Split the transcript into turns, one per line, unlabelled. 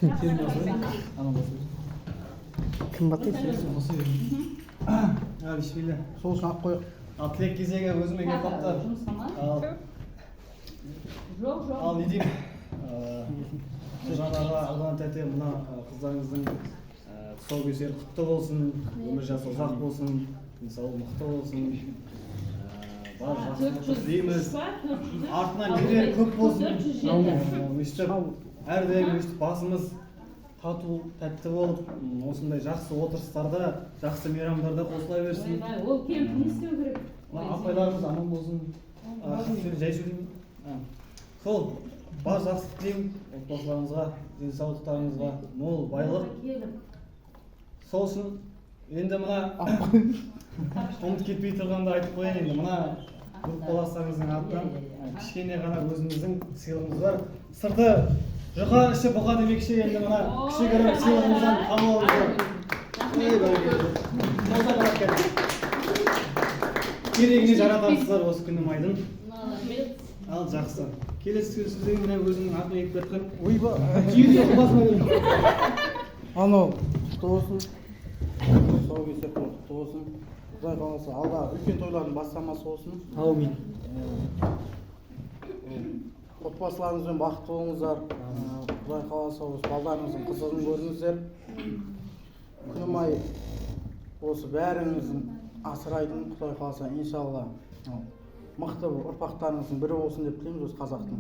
Кім батыр?
Бисмилля.
Соғысын ақ қойық.
Ал тілек кезегі өзіме келіп қаптар. Ал не деймін? Жаңағы аудан тәте мына қыздарыңыздың тұсаукесері құтты болсын, өмір жасы ұзақ болсын, денсаулығы мықты болсын. Бар жақсылықты тілейміз. Артынан нелер көп болсын. Өстіп әрдайым өстіп басымыз тату, тәтті болып, осындай жақсы отырыстарда, жақсы мейрамдарда қосыла берсін.
Ол кемпір не істеу керек?
Апайларымыз аман болсын. Жай сөйлеймін. Сол, бар жақсылық тілеймін отбасыларыңызға, денсаулықтарыңызға, мол байлық. Сол үшін енді мына ұмыт кетпей тұрғанда айтып қояйын, енді мына группаластарыңыздың атынан кішкене ғана өзіміздің сыйлығымыз бар. Сырты жұқа, іші бұқа демекші, енді мына кішігірім сыйлығымыздан қабыл алыңыздар. Керегіне жаратасыздар осы күнім айдың. Ал жақсы. Келесі сөздегі мына өзімнің атына келіп кеткен.
Ойба.
Жүйесі қылбасына келіп.
Анау құтты болсын. Тұсаукесер құтты болсын. Құдай қаласа алда үлкен тойлардың бастамасы болсын.
Аумин.
Отбасыларыңызбен бақытты болыңыздар. Құдай қаласа осы балдарыңыздың қызығын көріңіздер. Күнім ай осы бәріңіздің асырайтын Құдай қаласа иншалла мықты ұрпақтарыңыздың бірі болсын деп тілейміз осы қазақтың.